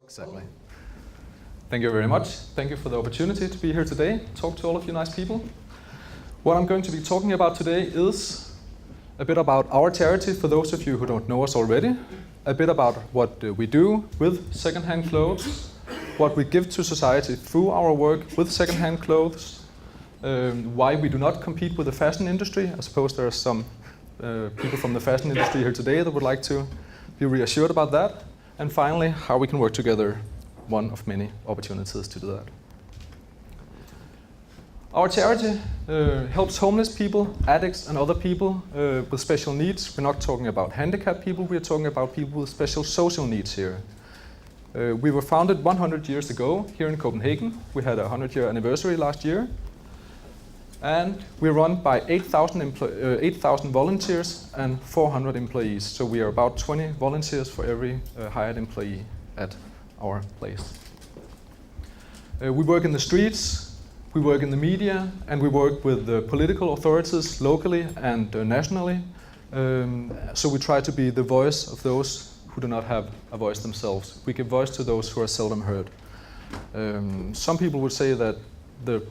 Exactly. Thank you very much. Thank you for the opportunity to be here today, talk to all of you nice people. What I'm going to be talking about today is a bit about our charity, for those of you who don't know us already, a bit about what we do with secondhand clothes, what we give to society through our work with secondhand clothes, why we do not compete with the fashion industry. I suppose there are some people from the fashion industry here today that would like to be reassured about that. And finally, how we can work together, one of many opportunities to do that. Our charity helps homeless people, addicts and other people with special needs. We're not talking about handicapped people, we're talking about people with special social needs here. We were founded 100 years ago here in Copenhagen. We had a 100-year anniversary last year. And we're run by 8,000 volunteers and 400 employees. So we are about 20 volunteers for every hired employee at our place. We work in the streets, we work in the media, and we work with the political authorities locally and nationally. So we try to be the voice of those who do not have a voice themselves. We give voice to those who are seldom heard. Some people would say that the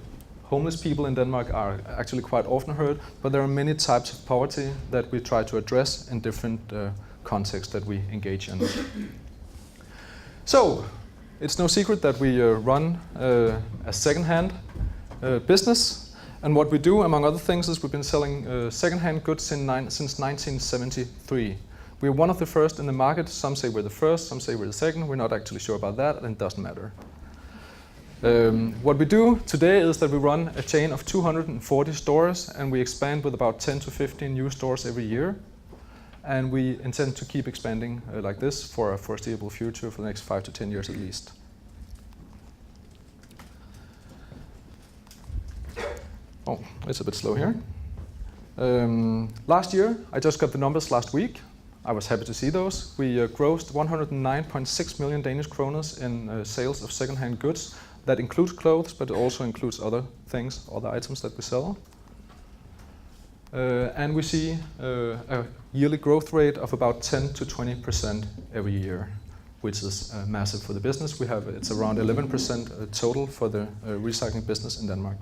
homeless people in Denmark are actually quite often heard, but there are many types of poverty that we try to address in different contexts that we engage in. So, it's no secret that we run a second-hand business, and what we do, among other things, is we've been selling second-hand goods since 1973. We're one of the first in the market. Some say we're the first, some say we're the second. We're not actually sure about that, and it doesn't matter. What we do today is that we run a chain of 240 stores, and we expand with about 10 to 15 new stores every year. And we intend to keep expanding like this for a foreseeable future, for the next 5 to 10 years at least. Oh, it's a bit slow here. Last year, I just got the numbers last week. I was happy to see those. We grossed 109.6 million Danish kroner in sales of second-hand goods. That includes clothes, but it also includes other things, other items that we sell. And we see a yearly growth rate of about 10 to 20% every year, which is massive for the business. It's around 11% total for the recycling business in Denmark.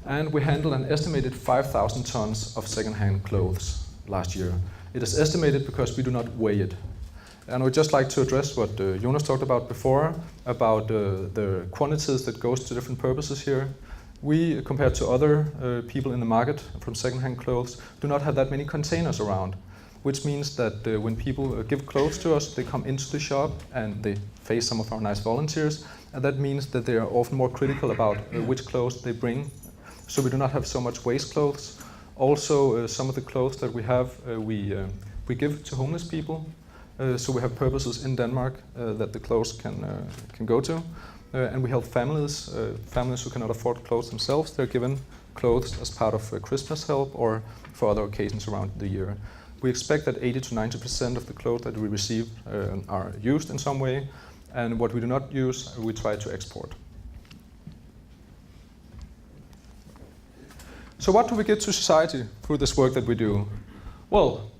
And we handled an estimated 5,000 tons of second-hand clothes last year. It is estimated because we do not weigh it. And I would just like to address what Jonas talked about before, about the quantities that goes to different purposes here. We, compared to other people in the market from second-hand clothes, do not have that many containers around, which means that when people give clothes to us, they come into the shop and they face some of our nice volunteers, and that means that they are often more critical about which clothes they bring. So we do not have so much waste clothes. Also, some of the clothes that we have, we give to homeless people. So we have purposes in Denmark that the clothes can go to. And we help families who cannot afford clothes themselves. They're given clothes as part of Christmas help or for other occasions around the year. We expect that 80 to 90% of the clothes that we receive are used in some way. And what we do not use, we try to export. So what do we give to society through this work that we do? Well,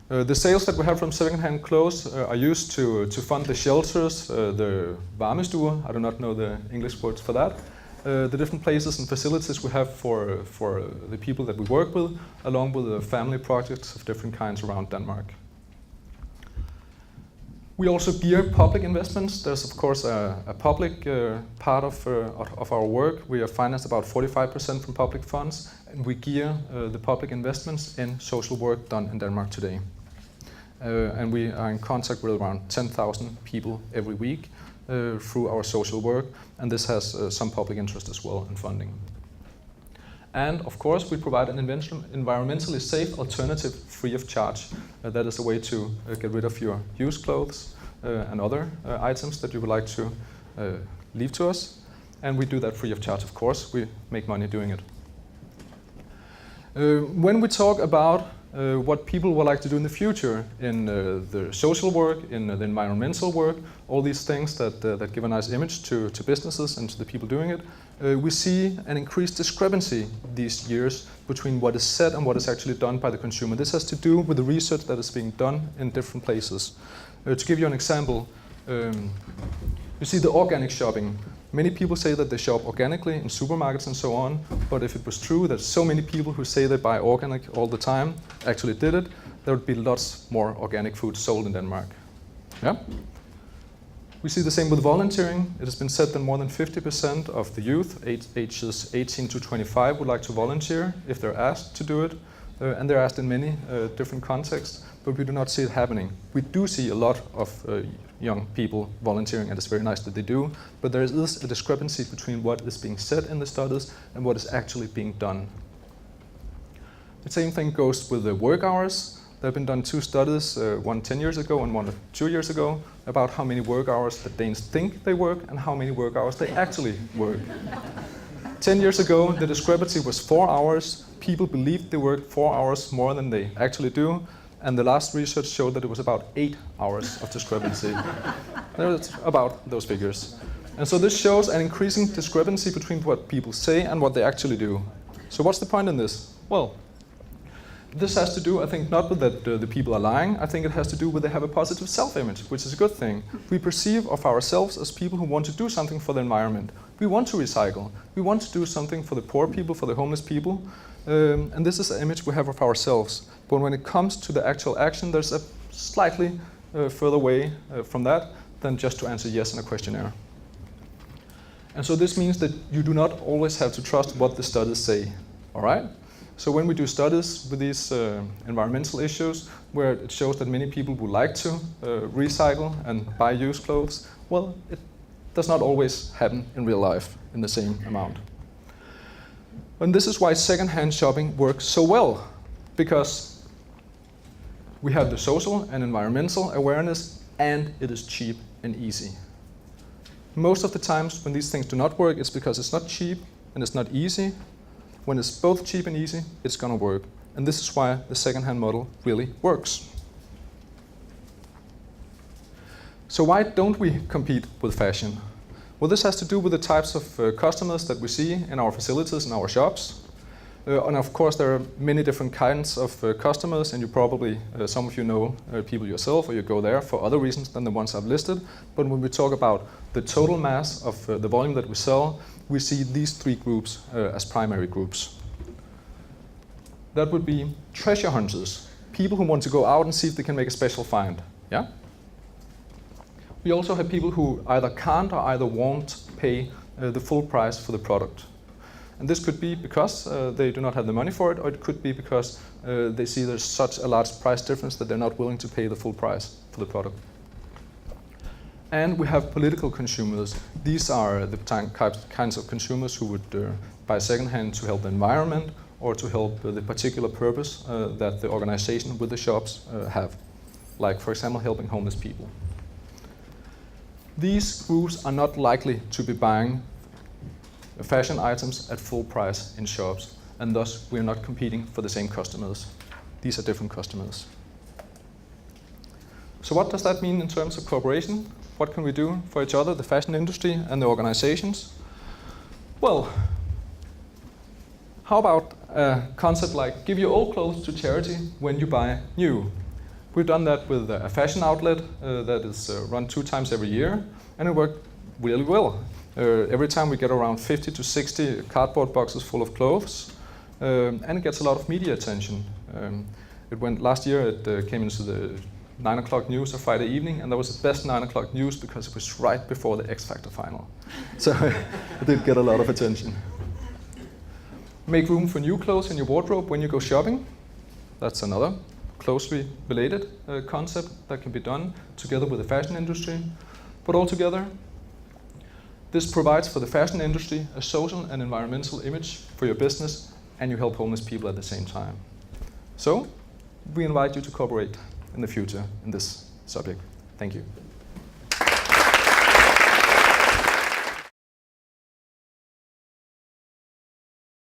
the sales that we have from second-hand clothes are used to fund the shelters, the varmestuer, I do not know the English words for that, the different places and facilities we have for the people that we work with, along with the family projects of different kinds around Denmark. We also gear public investments. There's of course a public part of our work. We are financed about 45% from public funds, and we gear the public investments in social work done in Denmark today. And we are in contact with around 10,000 people every week through our social work, and this has some public interest as well in funding. And of course, we provide an environmentally safe alternative free of charge. That is a way to get rid of your used clothes and other items that you would like to leave to us. And we do that free of charge, of course. We make money doing it. When we talk about what people would like to do in the future in the social work, in the environmental work, all these things that give a nice image to businesses and to the people doing it, we see an increased discrepancy these years between what is said and what is actually done by the consumer. This has to do with the research that is being done in different places. To give you an example, you see the organic shopping. Many people say that they shop organically in supermarkets and so on, but if it was true that so many people who say they buy organic all the time actually did it, there would be lots more organic food sold in Denmark. Yeah? We see the same with volunteering. It has been said that more than 50% of the youth, ages 18 to 25, would like to volunteer if they're asked to do it. And they're asked in many different contexts, but we do not see it happening. We do see a lot of young people volunteering, and it's very nice that they do, but there is a discrepancy between what is being said in the studies and what is actually being done. The same thing goes with the work hours. There have been done 2 studies, one 10 years ago and one 2 years ago, about how many work hours the Danes think they work and how many work hours they actually work. 10 years ago, the discrepancy was 4 hours. People believed they worked 4 hours more than they actually do, and the last research showed that it was about 8 hours of discrepancy. It's about those figures. And so this shows an increasing discrepancy between what people say and what they actually do. So what's the point in this? Well, this has to do, I think, not with that the people are lying. I think it has to do with they have a positive self-image, which is a good thing. We perceive of ourselves as people who want to do something for the environment. We want to recycle. We want to do something for the poor people, for the homeless people. And this is an image we have of ourselves. But when it comes to the actual action, there's a slightly further way from that than just to answer yes in a questionnaire. And so this means that you do not always have to trust what the studies say. All right? So when we do studies with these environmental issues, where it shows that many people would like to recycle and buy used clothes, well, it does not always happen in real life in the same amount. And this is why second-hand shopping works so well, because we have the social and environmental awareness, and it is cheap and easy. Most of the times when these things do not work, it's because it's not cheap and it's not easy. When it's both cheap and easy, it's going to work. And this is why the second-hand model really works. So why don't we compete with fashion? Well, this has to do with the types of customers that we see in our facilities, in our shops. And of course, there are many different kinds of customers, and you probably, some of you know people yourself, or you go there for other reasons than the ones I've listed. But when we talk about the total mass of the volume that we sell, we see these 3 groups as primary groups. That would be treasure hunters, people who want to go out and see if they can make a special find. Yeah? We also have people who either can't or either won't pay the full price for the product. And this could be because they do not have the money for it, or it could be because they see there's such a large price difference that they're not willing to pay the full price for the product. And we have political consumers. These are the kinds of consumers who would buy secondhand to help the environment or to help the particular purpose that the organization with the shops have. Like, for example, helping homeless people. These groups are not likely to be buying fashion items at full price in shops, and thus we are not competing for the same customers. These are different customers. So what does that mean in terms of cooperation? What can we do for each other, the fashion industry and the organizations? Well, how about a concept like give your old clothes to charity when you buy new? We've done that with a fashion outlet that is run 2 times every year, and it worked really well. Every time we get around 50 to 60 cardboard boxes full of clothes, and it gets a lot of media attention. Last year it came into the 9 o'clock news on Friday evening, and that was the best 9 o'clock news because it was right before the X Factor final. So it did get a lot of attention. Make room for new clothes in your wardrobe when you go shopping. That's another closely related concept that can be done together with the fashion industry. But altogether, this provides for the fashion industry a social and environmental image for your business, and you help homeless people at the same time. So we invite you to cooperate in the future in this subject. Thank you.